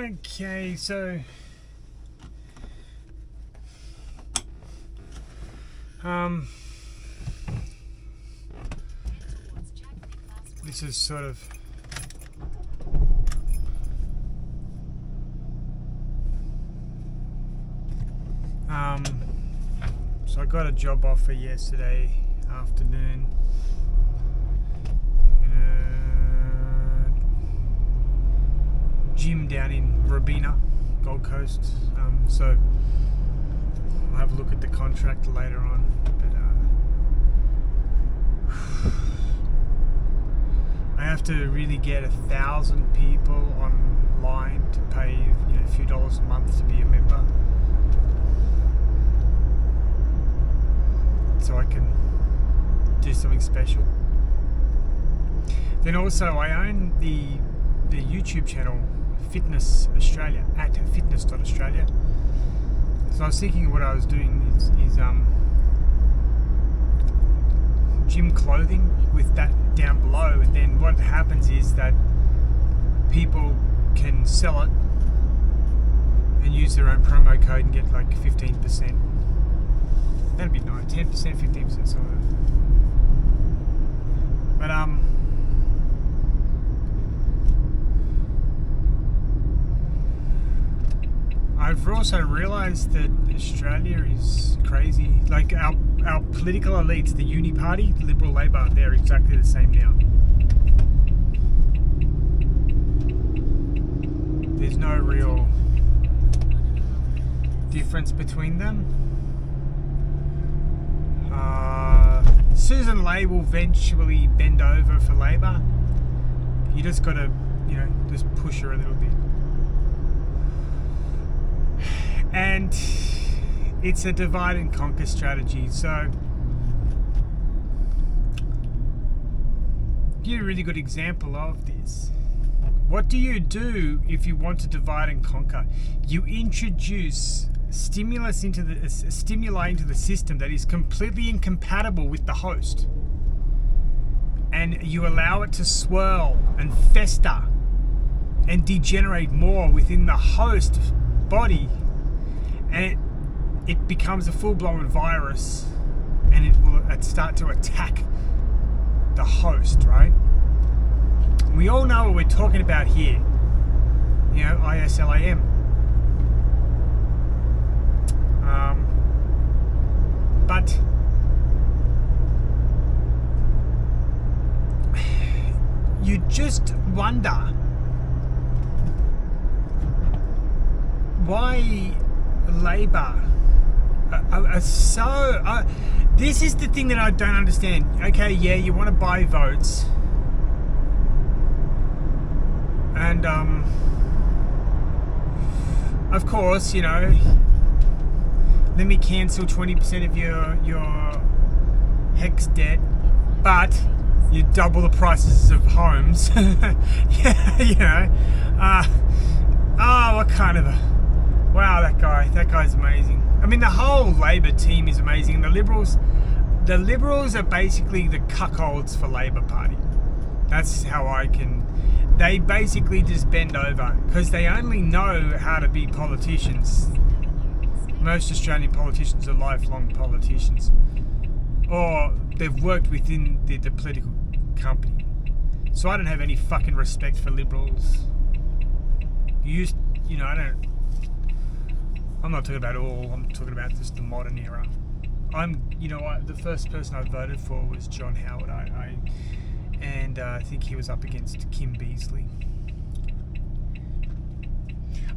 Okay, so this is sort of so I got a job offer yesterday afternoon in a gym down in Robina, Gold Coast. So I'll have a look at the contract later on. But I have to really get 1,000 people online to pay a few dollars a month to be a member, so I can do something special. Then also I own the YouTube channel Fitness Australia at fitness.australia. So I was thinking what I was doing is gym clothing with that down below, and then what happens is that people can sell it and use their own promo code and get like 15%. That'd be nice. 10%, 15%, something. But I've also realised that Australia is crazy. Like our political elites, the Uni Party, Liberal Labor, they're exactly the same now. There's no real difference between them. Susan Ley will eventually bend over for Labor. You just got to, just push her a little bit. And it's a divide and conquer strategy. So, give you a really good example of this. What do you do if you want to divide and conquer? You introduce stimuli into the system that is completely incompatible with the host, and you allow it to swirl and fester and degenerate more within the host body, and it becomes a full-blown virus, and it will start to attack the host, right? We all know what we're talking about here. ISLAM. But you just wonder why Labor are so... this is the thing that I don't understand. Okay, yeah, you want to buy votes, and of course, let me cancel 20% of your HEX debt, but you double the prices of homes. What kind of a... Wow, that guy's amazing. I mean, the whole Labor team is amazing. The Liberals are basically the cuckolds for Labor Party. That's how I can... They basically just bend over because they only know how to be politicians. Most Australian politicians are lifelong politicians, or they've worked within the political company. So I don't have any fucking respect for Liberals. I'm not talking about all, I'm talking about just the modern era. The first person I voted for was John Howard. I think he was up against Kim Beazley.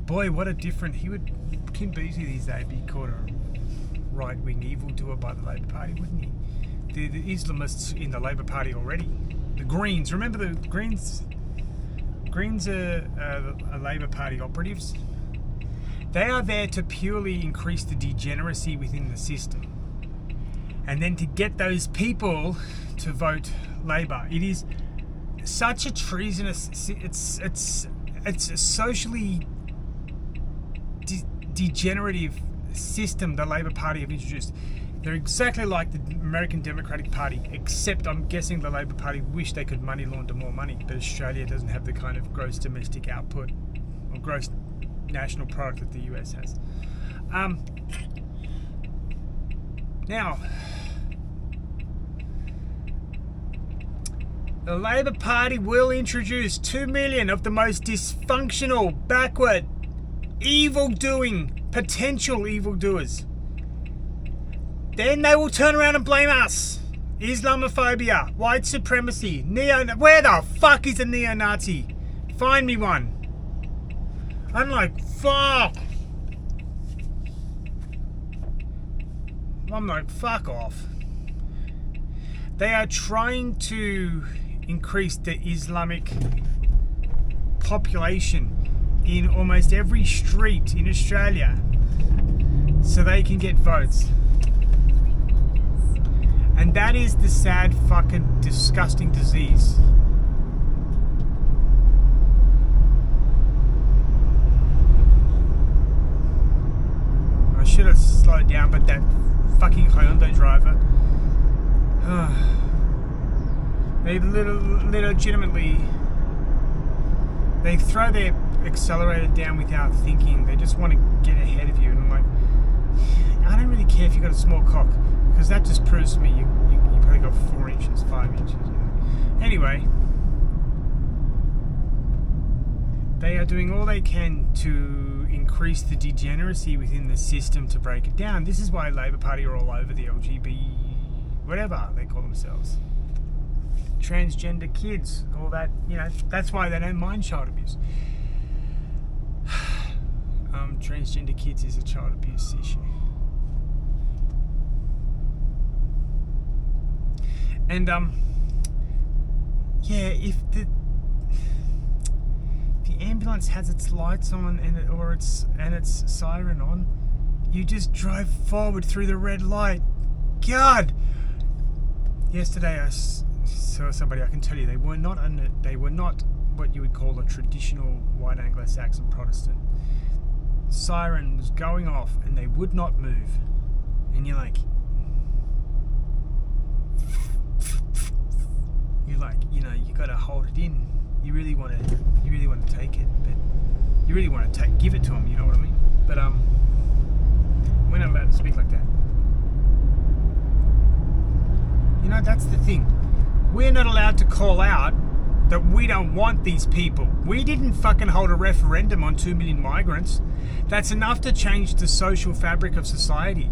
Boy, what a different... Kim Beazley these days be called a right-wing evildoer by the Labor Party, wouldn't he? The Islamists in the Labor Party already. The Greens, remember the Greens? Greens are Labor Party operatives. They are there to purely increase the degeneracy within the system, and then to get those people to vote Labor. It is such a treasonous... It's a socially degenerative system the Labor Party have introduced. They're exactly like the American Democratic Party, except I'm guessing the Labor Party wish they could money launder more money, but Australia doesn't have the kind of gross domestic output or gross national product that the US has. Now, the Labor Party will introduce 2 million of the most dysfunctional, backward, evil-doing, potential evildoers. Then they will turn around and blame us. Islamophobia, white supremacy, where the fuck is a neo-Nazi? Find me one. I'm like, fuck. I'm like, fuck off. They are trying to increase the Islamic population in almost every street in Australia so they can get votes. And that is the sad, fucking, disgusting disease. I should have slowed down, but that fucking Hyundai driver, they legitimately, they throw their accelerator down without thinking. They just want to get ahead of you. And I'm like, I don't really care if you've got a small cock, because that just proves to me you probably got 4 inches, 5 inches. You know? Anyway, they are doing all they can to increase the degeneracy within the system to break it down. This is why Labor Party are all over the LGBT, whatever they call themselves. Transgender kids, all that, you know, that's why they don't mind child abuse. Transgender kids is a child abuse issue. And yeah, if the ambulance has its lights on and its siren on, you just drive forward through the red light. God, yesterday I saw somebody. I can tell you, they were not what you would call a traditional white Anglo-Saxon Protestant. Siren was going off and they would not move, and you're like, you know, you got to hold it in. You really want to take it, but you really want to give it to them. You know what I mean? But we're not allowed to speak like that. You know, that's the thing. We're not allowed to call out that we don't want these people. We didn't fucking hold a referendum on 2 million migrants. That's enough to change the social fabric of society.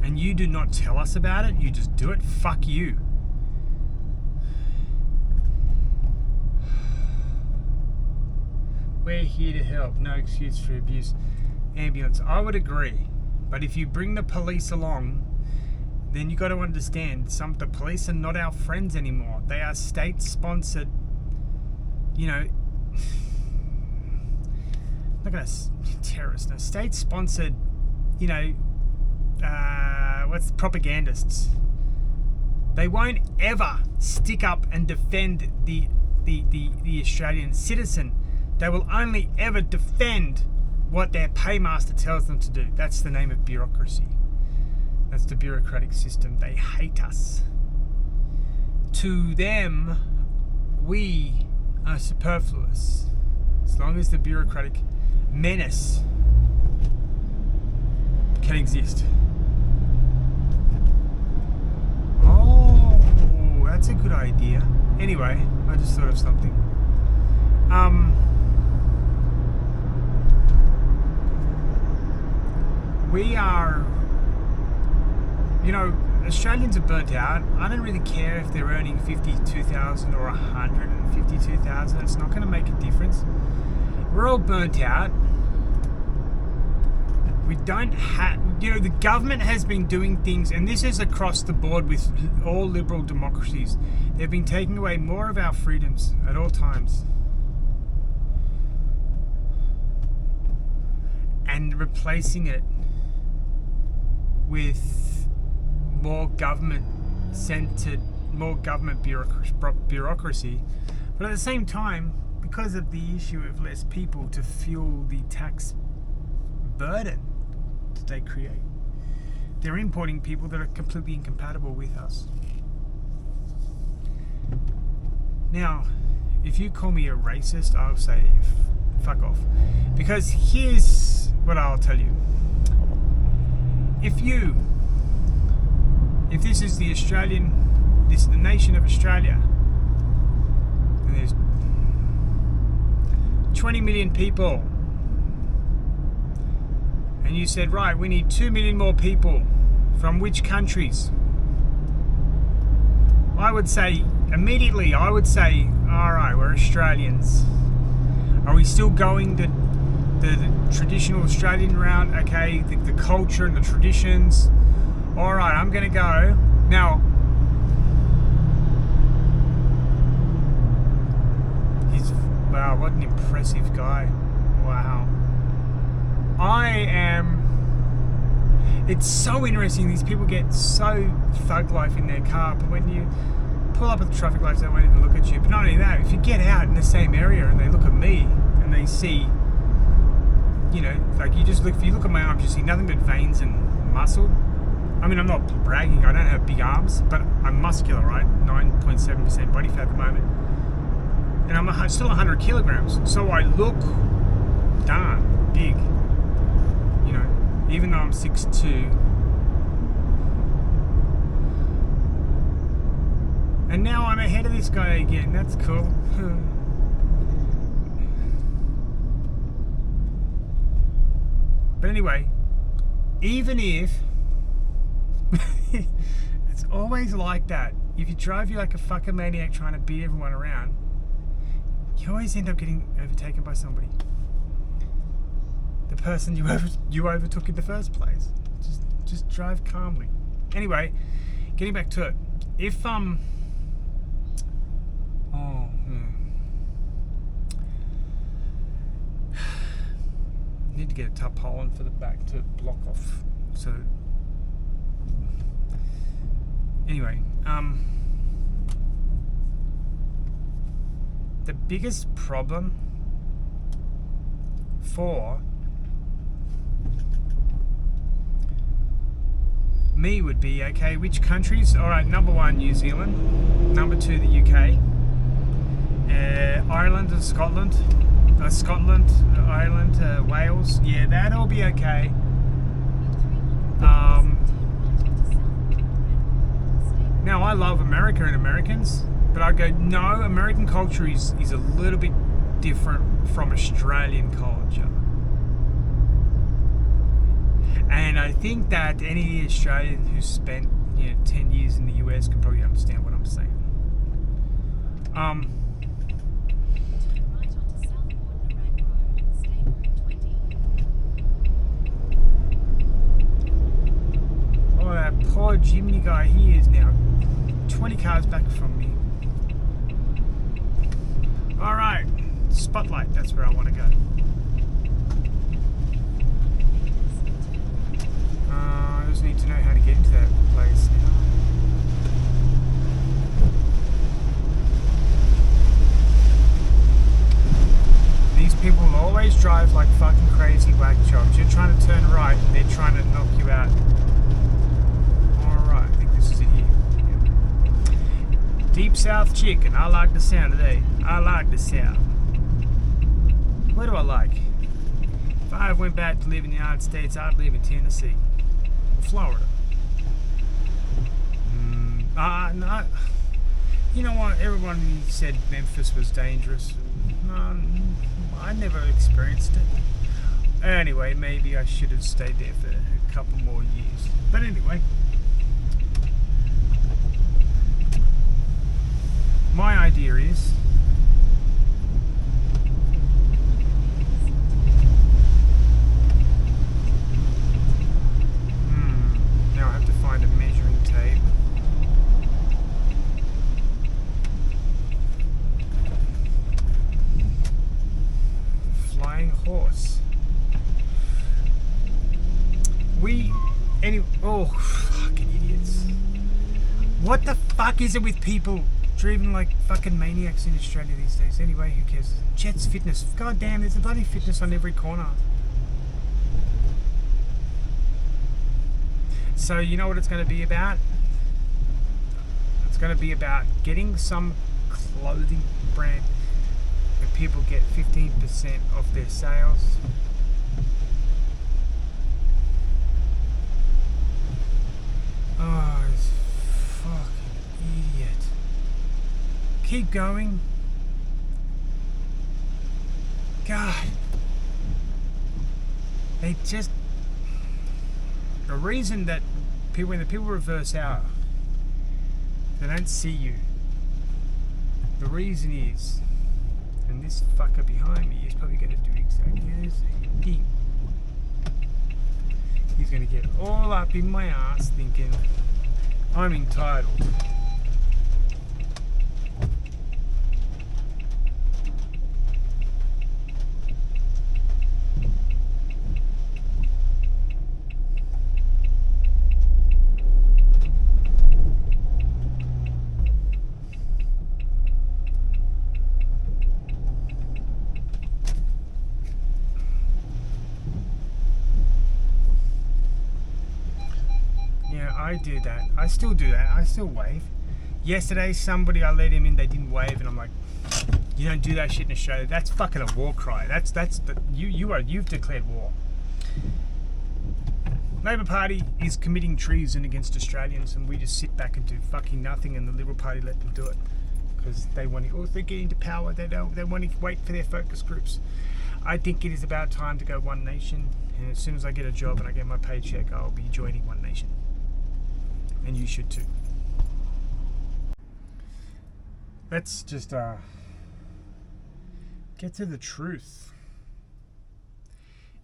And you do not tell us about it. You just do it. Fuck you. We're here to help. No excuse for abuse. Ambulance. I would agree. But if you bring the police along, then you got to understand, the police are not our friends anymore. They are state-sponsored, you know, not gonna terrorists, no, state-sponsored, you know, propagandists. They won't ever stick up and defend the Australian citizen. They will only ever defend what their paymaster tells them to do. That's the name of bureaucracy. That's the bureaucratic system. They hate us. To them, we are superfluous. As long as the bureaucratic menace can exist. Oh, that's a good idea. Anyway, I just thought of something. We are, you know, Australians are burnt out. I don't really care if they're earning 52,000 or 152,000. It's not going to make a difference. We're all burnt out. We don't have, you know, the government has been doing things, and this is across the board with all liberal democracies. They've been taking away more of our freedoms at all times. And replacing it with more government-centered, more government bureaucracy. But at the same time, because of the issue of less people to fuel the tax burden that they create, they're importing people that are completely incompatible with us. Now, if you call me a racist, I'll say, fuck off. Because here's what I'll tell you. If this is the nation of Australia, and there's 20 million people, and you said, right, we need 2 million more people from which countries? I would say, immediately, all right, we're Australians. Are we still going the traditional Australian route? Okay, the culture and the traditions. All right, I'm going to go. Now, wow, what an impressive guy. Wow. It's so interesting. These people get so thug life in their car, but when you pull up at the traffic lights, they won't even look at you. But not only that, if you get out in the same area and they look at me and they see, like if you look at my arms, you see nothing but veins and muscle. I mean, I'm not bragging, I don't have big arms, but I'm muscular, right? 9.7% body fat at the moment. And I'm still 100 kilograms, so I look darn big, even though I'm 6'2". And now I'm ahead of this guy again. That's cool. But anyway, even if it's always like that, if you drive you like a fucking maniac trying to beat everyone around, you always end up getting overtaken by somebody. The person you overtook in the first place. Just drive calmly. Anyway, getting back to it. If need to get a tarpaulin for the back to block off. So anyway, the biggest problem for me would be, okay, which countries? Alright, number 1, New Zealand. Number 2, the UK. Ireland and Scotland. Ireland, Wales. Yeah, that'll be okay. Now, I love America and Americans, but I go, no, American culture is a little bit different from Australian culture. And I think that any Australian who's spent 10 years in the US can probably understand what I'm saying. Oh, that poor Jimmy guy, he is now 20 cars back from me. Alright, Spotlight, that's where I want to go. I just need to know how to get into that place now. These people always drive like fucking crazy whack jobs. You're trying to turn right and they're trying to knock you out. Alright, I think this is it here. Yep. Deep South chicken. I like the sound today. I like the sound. What do I like? If I went back to live in the United States, I'd live in Tennessee. Florida. No, you know what? Everyone said Memphis was dangerous. No, I never experienced it. Anyway, maybe I should have stayed there for a couple more years. But anyway, my idea is now I have to find a measuring tape. Flying horse. Oh, fucking idiots. What the fuck is it with people driving like fucking maniacs in Australia these days? Anyway, who cares? Jets Fitness. God damn, there's a bloody fitness on every corner. So you know what it's going to be about? It's going to be about getting some clothing brand, people get 15% of their sales. Oh, this fucking idiot. Keep going. God. They just... The reason that people, when the people reverse out, they don't see you. The reason is, and this fucker behind me is probably going to do exactly the same thing. He's going to get all up in my ass thinking, I'm entitled. I do that. I still do that. I still wave. Yesterday, somebody, I let him in, they didn't wave, and I'm like, you don't do that shit in Australia. That's fucking a war cry. You've declared war. Labor Party is committing treason against Australians, and we just sit back and do fucking nothing, and the Liberal Party let them do it because they want to. Or if they get into power, they want to wait for their focus groups. I think it is about time to go One Nation, and as soon as I get a job and I get my paycheck, I'll be joining One Nation. And you should too. Let's just get to the truth.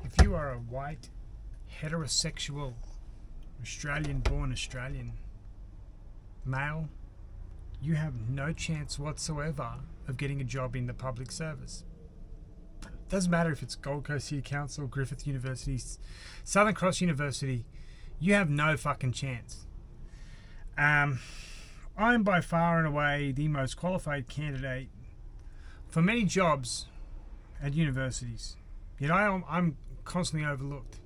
If you are a white, heterosexual, Australian-born Australian male, you have no chance whatsoever of getting a job in the public service. Doesn't matter if it's Gold Coast City Council, Griffith University, Southern Cross University, you have no fucking chance. I'm by far and away the most qualified candidate for many jobs at universities. Yet I'm constantly overlooked.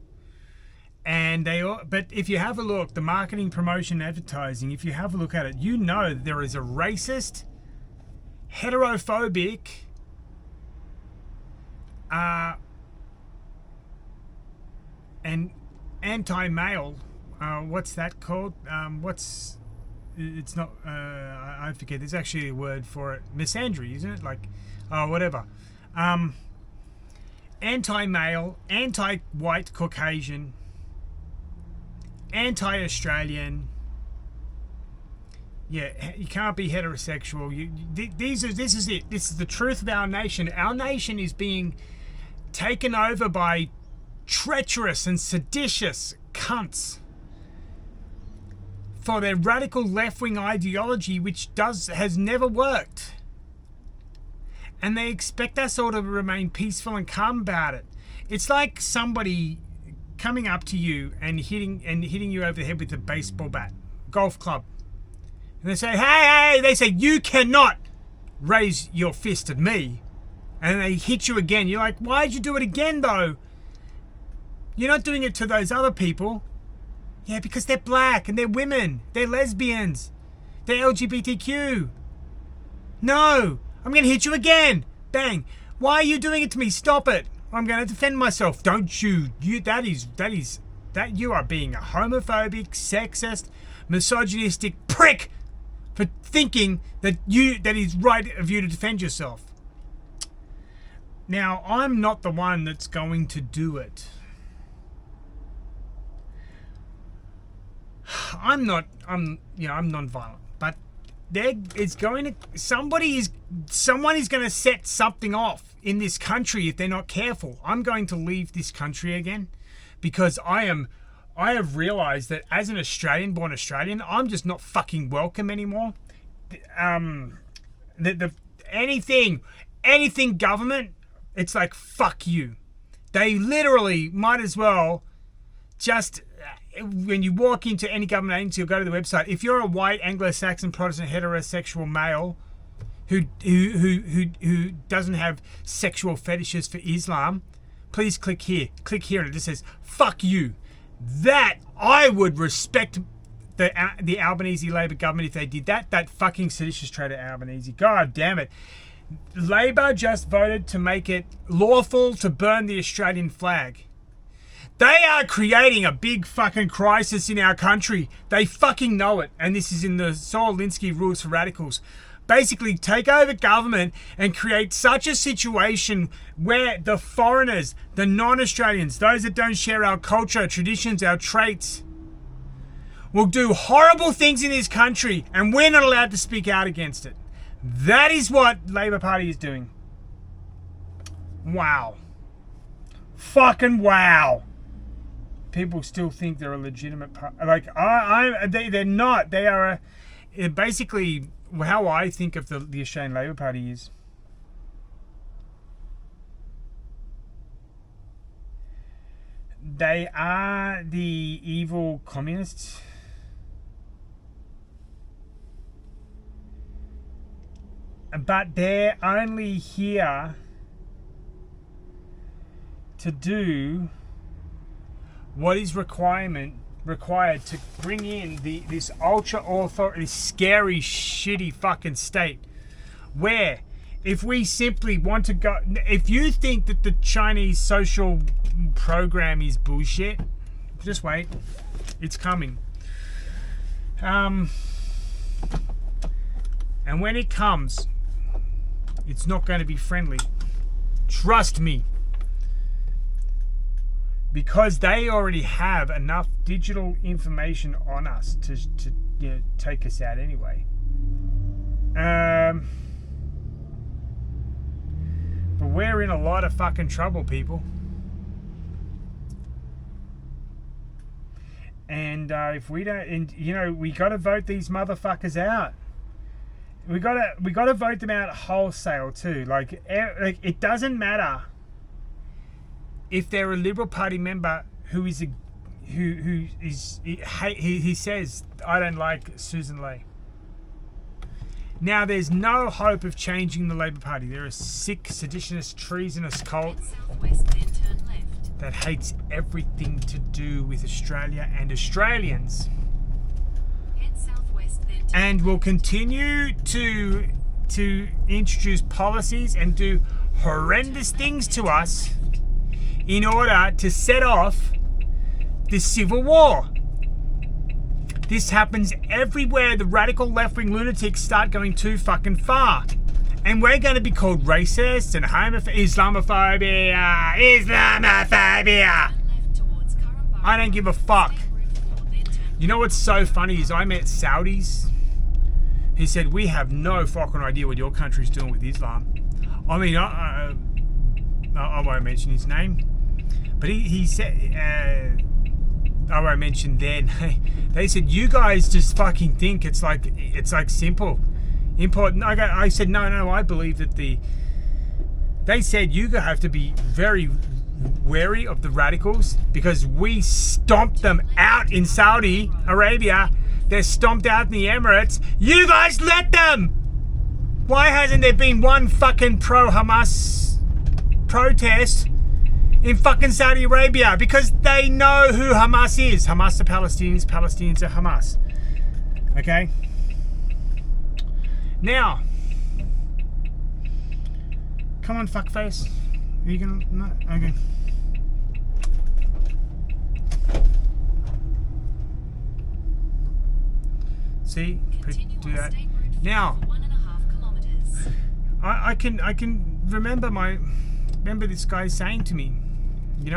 And but if you have a look, the marketing, promotion, advertising, if you have a look at it, you know that there is a racist, heterophobic, and anti-male. What's that called? It's not. I forget. There's actually a word for it. Misandry, isn't it? Like, whatever. Anti-male, anti-white Caucasian, anti-Australian. Yeah, you can't be heterosexual. This is it. This is the truth of our nation. Our nation is being taken over by treacherous and seditious cunts for their radical left-wing ideology, which has never worked. And they expect us all to remain peaceful and calm about it. It's like somebody coming up to you and hitting you over the head with a baseball bat, golf club. And they say, hey, they say, you cannot raise your fist at me. And they hit you again. You're like, why'd you do it again, though? You're not doing it to those other people. Yeah, because they're black and they're women. They're lesbians. They're LGBTQ. No, I'm going to hit you again. Bang. Why are you doing it to me? Stop it. I'm going to defend myself. Don't you? You are being a homophobic, sexist, misogynistic prick for thinking that is right of you to defend yourself. Now, I'm not the one that's going to do it. I'm non-violent, but someone is going to set something off in this country if they're not careful. I'm going to leave this country again because I have realized that as an Australian-born Australian, I'm just not fucking welcome anymore. Anything government, it's like, fuck you. They literally might as well just, when you walk into any government agency or go to the website, if you're a white Anglo-Saxon Protestant heterosexual male who doesn't have sexual fetishes for Islam, please click here. Click here and it just says, fuck you. That, I would respect the Albanese Labor government if they did that. That fucking seditious traitor Albanese. God damn it. Labor just voted to make it lawful to burn the Australian flag. They are creating a big fucking crisis in our country. They fucking know it. And this is in the Saul Alinsky Rules for Radicals. Basically, take over government and create such a situation where the foreigners, the non-Australians, those that don't share our culture, traditions, our traits, will do horrible things in this country, and we're not allowed to speak out against it. That is what Labor Party is doing. Wow. Fucking wow. People still think they're a legitimate party. Like, they're not. They are basically how I think of the Australian Labor Party is. They are the evil communists. But they're only here to do what is required to bring in this this scary, shitty fucking state. Where, if we simply want to go, if you think that the Chinese social program is bullshit, just wait, it's coming. And when it comes, it's not going to be friendly. Trust me. Because they already have enough digital information on us to take us out anyway. But we're in a lot of fucking trouble, people. And if we don't, we got to vote these motherfuckers out. We got to vote them out wholesale too. Like it doesn't matter if they're a Liberal Party member he says, I don't like Susan Ley. Now there's no hope of changing the Labor Party. They're a sick, seditionist, treasonous cult that hates everything to do with Australia and Australians. And will continue to introduce policies and do horrendous things to us in order to set off this civil war. This happens everywhere the radical left-wing lunatics start going too fucking far. And we're going to be called racists and Islamophobia. I don't give a fuck. You know what's so funny is I met Saudis. He said, we have no fucking idea what your country's doing with Islam. I mean, I won't mention his name. But he said, I won't mention their name. They said, you guys just fucking think it's like simple. Important. I said, no, I believe that they said you have to be very wary of the radicals because we stomped them out in Saudi Arabia. They're stomped out in the Emirates. You guys let them! Why hasn't there been one fucking pro-Hamas protest in fucking Saudi Arabia? Because they know who Hamas is. Hamas are Palestinians, Palestinians are Hamas. Okay? Now, come on, fuckface. Are you gonna... No? Okay. See? Do that. Now, I can remember this guy saying to me, you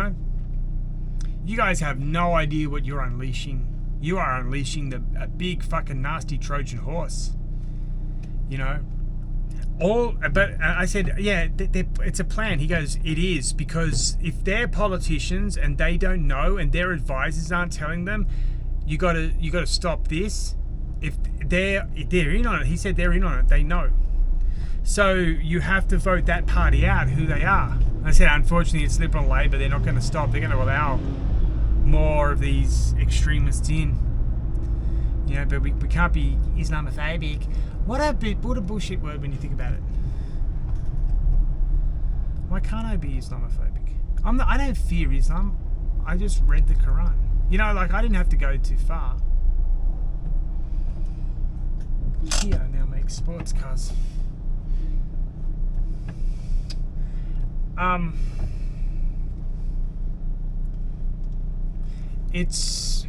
guys have no idea what you're unleashing. You are unleashing a big fucking nasty Trojan horse. But I said, yeah, it's a plan. He goes, it is, because if they're politicians and they don't know and their advisors aren't telling them, you gotta stop this. If they're in on it, he said they're in on it. They know. So you have to vote that party out, who they are. I said, unfortunately, it's Liberal and Labor. They're not going to stop. They're going to allow more of these extremists in. But we can't be Islamophobic. What a bullshit word when you think about it. Why can't I be Islamophobic? I don't fear Islam. I just read the Quran. I didn't have to go too far. Kia now makes sports cars. It's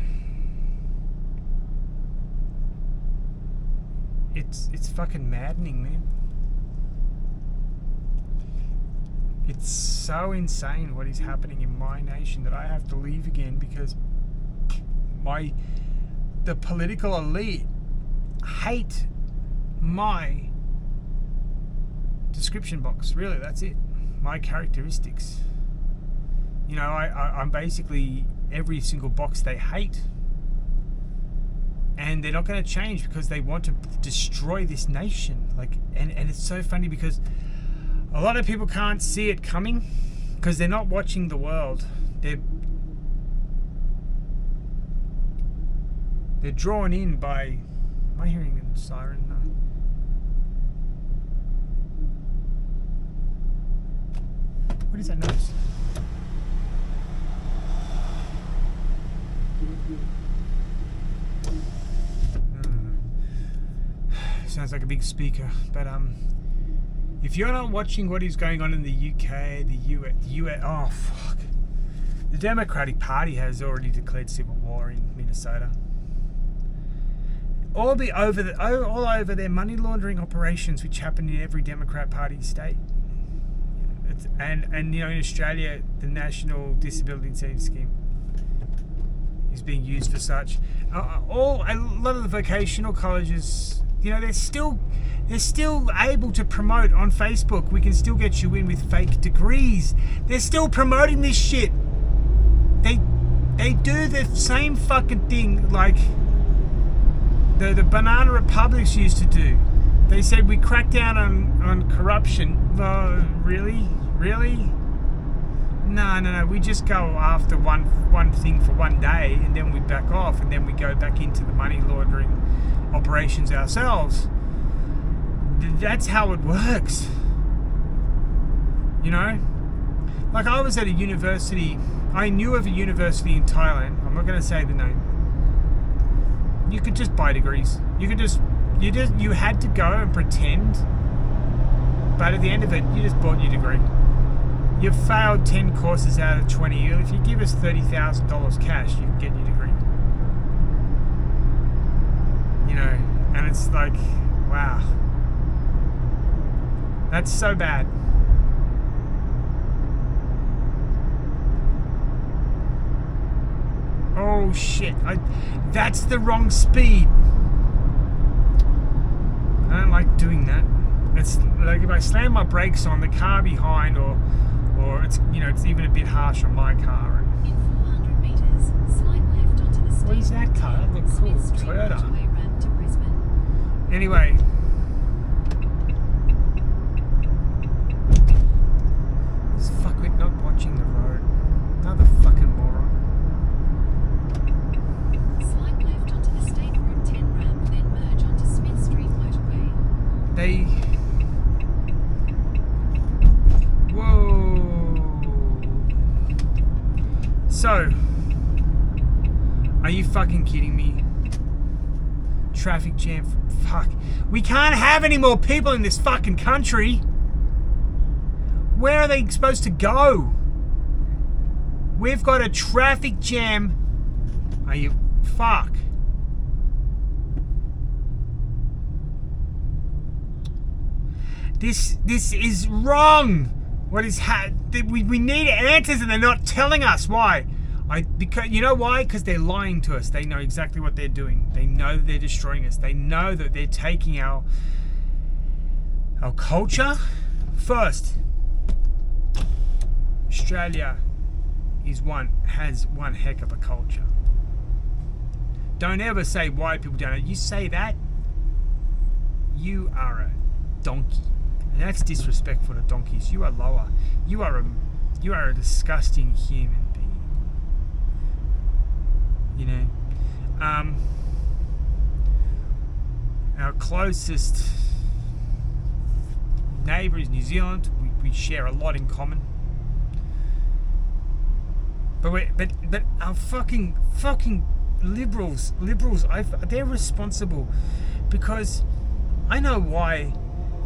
fucking maddening, man. It's so insane what is happening in my nation that I have to leave again because the political elite hate my description box. Really, that's it. My characteristics. You know, I'm basically every single box they hate. And they're not going to change because they want to destroy this nation. And it's so funny because a lot of people can't see it coming because they're not watching the world. They're drawn in by... Am I hearing a siren? No. What is that noise? Sounds like a big speaker, but if you're not watching what is going on in the UK, the US, oh fuck, the Democratic Party has already declared civil war in Minnesota. All over their money laundering operations, which happen in every Democrat Party state. And you know, in Australia, the National Disability Incentive Scheme is being used for such. A lot of the vocational colleges, you know, they're still able to promote on Facebook. We can still get you in with fake degrees. They're still promoting this shit. They do the same fucking thing like the Banana Republics used to do. They said we crack down on corruption. Really? No. We just go after one thing for one day, and then we back off, and then we go back into the money laundering operations ourselves. That's how it works. You know? Like, I was at a university. I knew of a university in Thailand. I'm not going to say the name. You could just buy degrees. You had to go and pretend, but at the end of it, you just bought your degree. You've failed 10 courses out of 20. If you give us $30,000 cash, you can get your degree. You know, and it's like, wow. That's so bad. Oh shit, that's the wrong speed. I don't like doing that. It's like if I slam my brakes on the car behind, or it's, you know, it's even a bit harsh on my car. In 400 meters, slide left onto the state. What is that car? That looks cool. Toyota. Anyway. This fuckwit not watching the road. Another fucking moron. Slide left onto the State Route 10 ramp, then merge onto Smith Street motorway. Whoa. So, are you fucking kidding me? Traffic jam. Fuck. We can't have any more people in this fucking country. Where are they supposed to go? We've got a traffic jam. Are you... Fuck. This is wrong. What is we need answers, and they're not telling us why. Because you know why? Because they're lying to us. They know exactly what they're doing. They know that they're destroying us. They know that they're taking our culture. First, Australia has one heck of a culture. Don't ever say white people don't. You say that, you are a donkey. And that's disrespectful to donkeys. You are lower. You are a disgusting human being. You know, our closest neighbour is New Zealand. We share a lot in common. But our fucking liberals, they're responsible, because I know why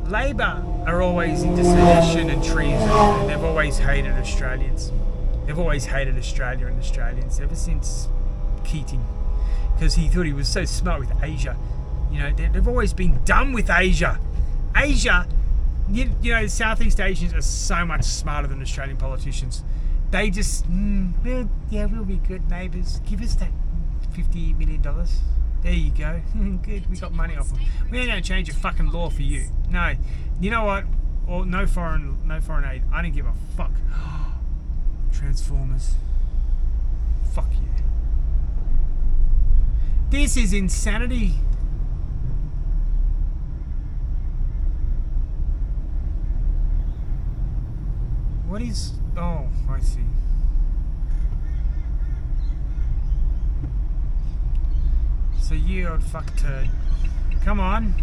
Labor are always into sedition and treason, and they've always hated Australians. They've always hated Australia and Australians ever since Keating, because he thought he was so smart with Asia. You know, they've always been dumb with Asia. Asia, you know, Southeast Asians are so much smarter than Australian politicians. They just, well, yeah, we'll be good neighbours. Give us that $50 million. There you go. Good, we got money off them. We ain't gonna change a fucking law for you. No, you know what? Or no foreign aid. I don't give a fuck. Transformers. Fuck you. This is insanity. What is... Oh, I see. So you old fuck turd. Come on.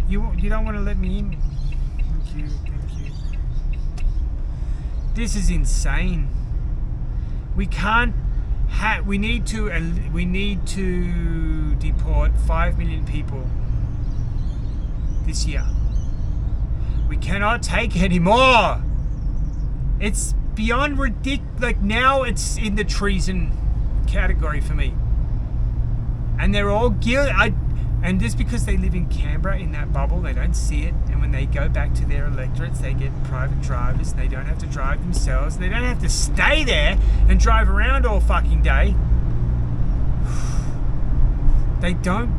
You don't want to let me in? Thank you. This is insane. We can't we need to deport 5 million people this year. We cannot take any more. It's beyond ridiculous. Like, now it's in the treason category for me. And they're all guilty. And just because they live in Canberra, in that bubble, they don't see it. And when they go back to their electorates, they get private drivers. They don't have to drive themselves. They don't have to stay there and drive around all fucking day. They don't.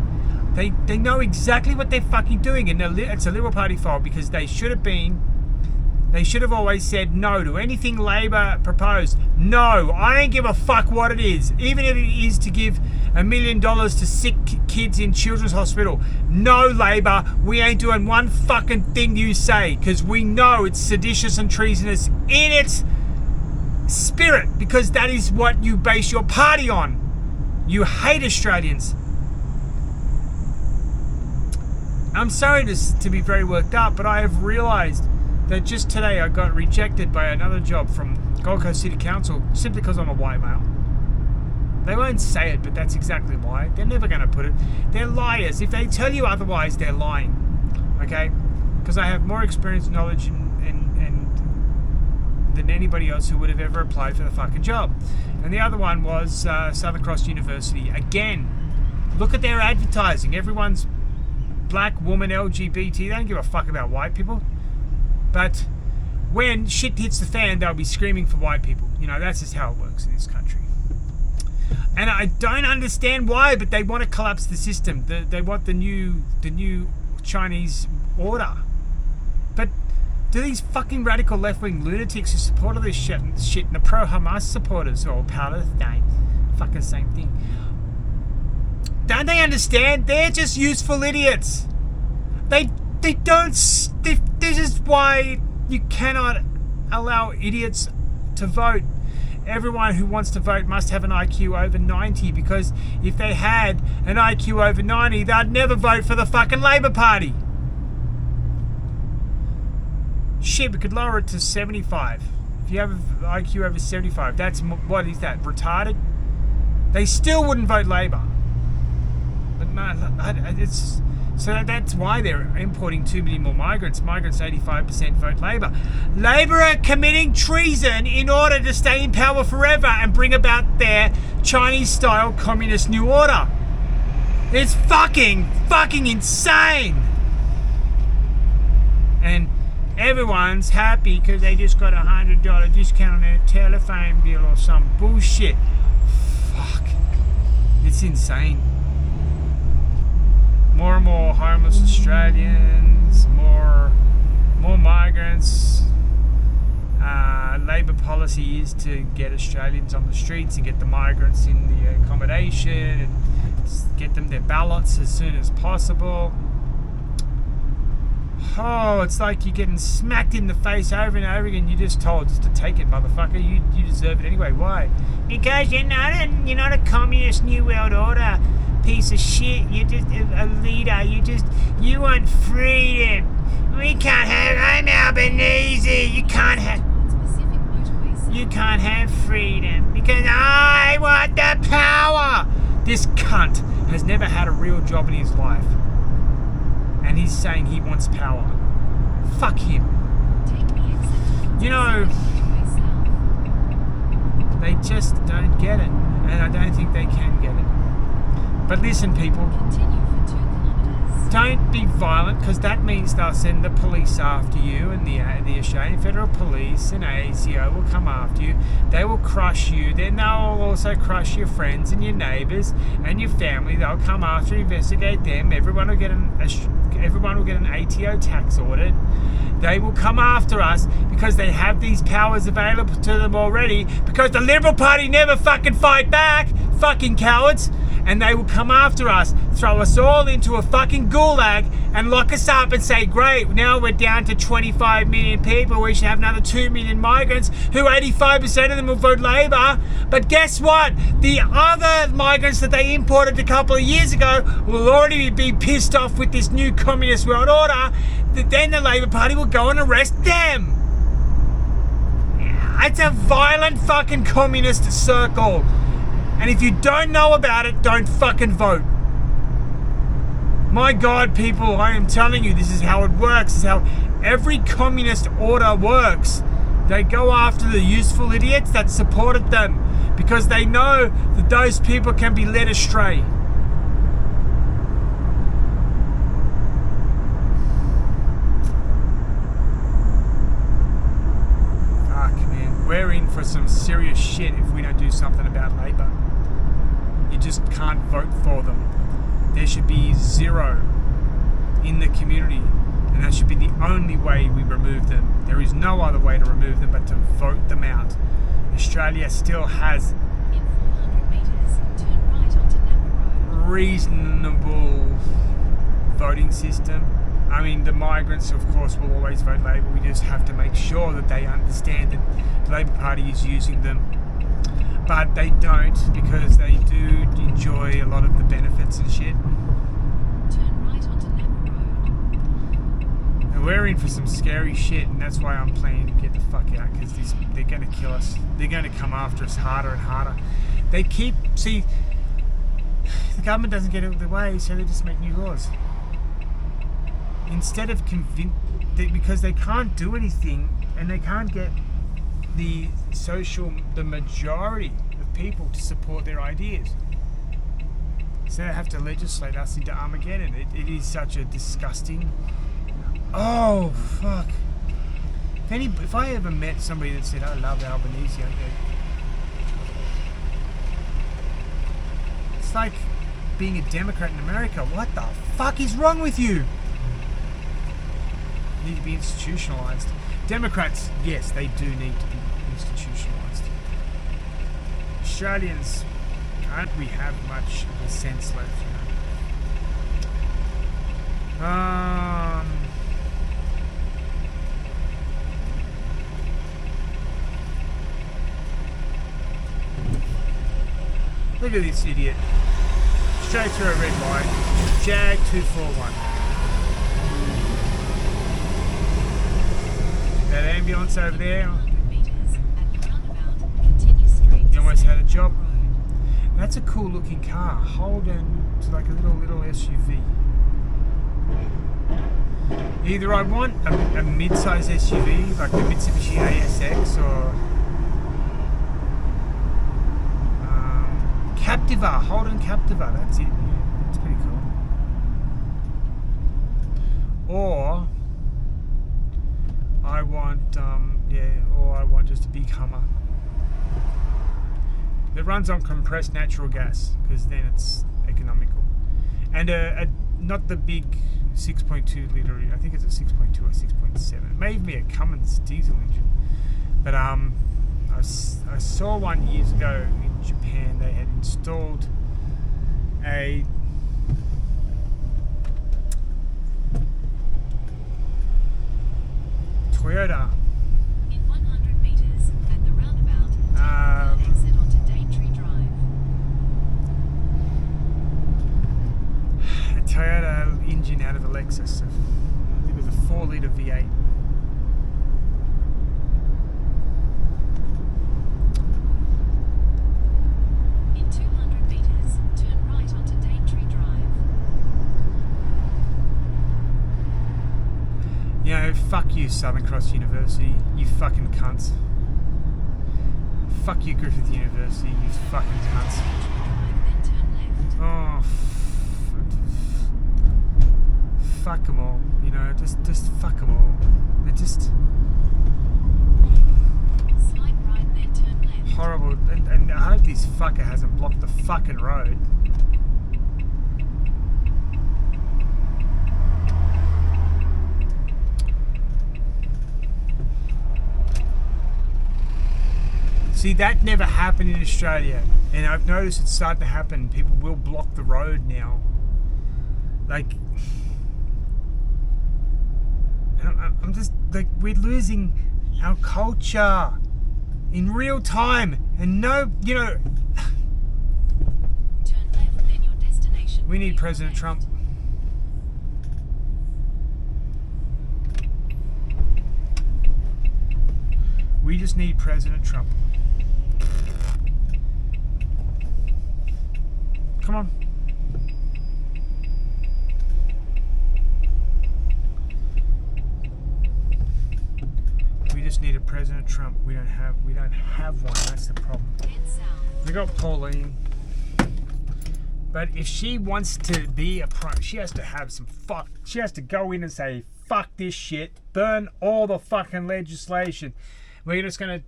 They know exactly what they're fucking doing. And it's a Liberal Party fault, because they should have always said no to anything Labor proposed. No, I don't give a fuck what it is. Even if it is to give $1 million to sick kids in children's hospital. No, Labor, we ain't doing one fucking thing you say, because we know it's seditious and treasonous in its spirit, because that is what you base your party on. You hate Australians. I'm sorry to be very worked up, but I have realised that just today I got rejected by another job from Gold Coast City Council simply because I'm a white male. They won't say it, but that's exactly why. They're never going to put it. They're liars. If they tell you otherwise, they're lying. Okay? Because I have more experience, knowledge, and than anybody else who would have ever applied for the fucking job. And the other one was Southern Cross University. Again, look at their advertising. Everyone's black, woman, LGBT. They don't give a fuck about white people. But when shit hits the fan, they'll be screaming for white people. You know, that's just how it works in this country. And I don't understand why, but they want to collapse the system. They want the new Chinese order. But do these fucking radical left-wing lunatics who support all this shit and the pro-Hamas supporters or Palestine, fucking same thing. Don't they understand? They're just useful idiots. They don't. This is why you cannot allow idiots to vote. Everyone who wants to vote must have an IQ over 90, because if they had an IQ over 90, they'd never vote for the fucking Labor Party. Shit, we could lower it to 75. If you have an IQ over 75, that's, what is that, retarded? They still wouldn't vote Labor. But no, it's... So that's why they're importing 2 million more migrants. Migrants 85% vote Labor. Labor are committing treason in order to stay in power forever and bring about their Chinese-style communist new order. It's fucking insane. And everyone's happy because they just got a $100 discount on their telephone bill or some bullshit. Fuck. It's insane. More and more homeless Australians, more migrants. Labor policy is to get Australians on the streets and get the migrants in the accommodation and get them their ballots as soon as possible. Oh, it's like you're getting smacked in the face over and over again. You're just told just to take it, motherfucker. You deserve it anyway. Why? Because you're not a communist new world order piece of shit. You're just a leader. You want freedom. We can't have. I'm Albanese. You can't have freedom because I want the power. This cunt has never had a real job in his life, and he's saying he wants power. Fuck him. Take the exit onto You know, Highway South. they just don't get it. And I don't think they can get it. But listen, people, Continue for 2 kilometres. don't be violent, because that means they'll send the police after you, and the Australian Federal Police and ACO will come after you. They will crush you. Then they'll also crush your friends and your neighbours and your family. They'll come after, investigate them. Everyone will get an ATO tax audit. They will come after us because they have these powers available to them already, because the Liberal Party never fucking fight back, fucking cowards. And they will come after us, throw us all into a fucking gulag and lock us up and say, great, now we're down to 25 million people. We should have another 2 million migrants, who 85% of them will vote Labor. But guess what? The other migrants that they imported a couple of years ago will already be pissed off with this new communist world order. Then the Labor Party will go and arrest them. It's a violent fucking communist circle. And if you don't know about it, don't fucking vote. My God, people, I am telling you, this is how it works. This is how every communist order works. They go after the useful idiots that supported them, because they know that those people can be led astray. Fuck, man. We're in for some serious shit if we don't do something about Labor. You just can't vote for them. There should be zero in the community, and that should be the only way we remove them. There is no other way to remove them but to vote them out. Australia still has In 400 metres, turn right onto Napa Road. reasonable voting system. I mean, the migrants, of course, will always vote Labor. We just have to make sure that they understand that the Labor Party is using them. But they don't, because they do enjoy a lot of the benefits and shit. Turn right onto Napa Road. And we're in for some scary shit, and that's why I'm planning to get the fuck out, because they're going to kill us. They're going to come after us harder and harder. The government doesn't get out of the way, so they just make new laws. Instead of because they can't do anything, and they can't get the majority of people to support their ideas. So they have to legislate us into Armageddon. It is such a disgusting... Oh, fuck. If I ever met somebody that said, I love Albanese, I'd go... It's like being a Democrat in America. What the fuck is wrong with you? You need to be institutionalized. Democrats, yes, they do need to be institutionalized. Australians, don't we have much of a sense left, you know? Look at this idiot. Straight through a red light. Jag 241. That ambulance over there, 100 metres, at the roundabout, continue straight you to almost had a job. Road. That's a cool looking car. Holden, it's like a little SUV. Either I want a mid-size SUV, like the Mitsubishi ASX, or Captiva, Holden Captiva, that's it. Yeah, that's pretty cool. Or I want, or I want just a big Hummer that runs on compressed natural gas, because then it's economical. And not the big 6.2 litre, I think it's a 6.2 or 6.7. It may even be a Cummins diesel engine. But I saw one years ago in Japan. They had installed a Toyota. In 100 metres, at the roundabout, take the exit onto Daintree Drive. A Toyota engine out of a Lexus. I think it was a 4-litre V8. In 200 metres, turn right onto Daintree Drive. You know, you, Southern Cross University. You fucking cunts. Fuck you, Griffith University. You fucking cunts. Then turn left. Oh, fuck them all. You know, just fuck them all. They're just Slight right, then turn left. horrible. And I hope this fucker hasn't blocked the fucking road. See, that never happened in Australia, and I've noticed it's starting to happen. People will block the road now. Like, I'm just like, we're losing our culture in real time, and no, you know, Turn left, then your destination. we will need be President left. Trump. We just need President Trump. Come on. We just need a President Trump. We don't have one. That's the problem. Head south. We got Pauline. But if she wants to be a prime, she has to have some fuck. She has to go in and say, fuck this shit. Burn all the fucking legislation. We're just going to...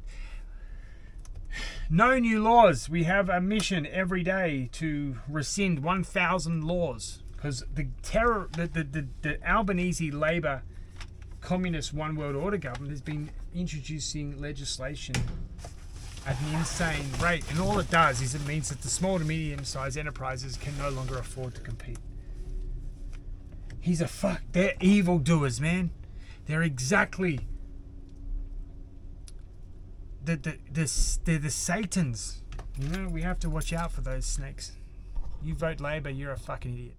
No new laws. We have a mission every day to rescind 1,000 laws. Because the Albanese Labour Communist One World Order government has been introducing legislation at an insane rate, and all it does is it means that the small to medium-sized enterprises can no longer afford to compete. They're evildoers, man. They're exactly they're the Satans. You know, we have to watch out for those snakes. You vote Labour, you're a fucking idiot.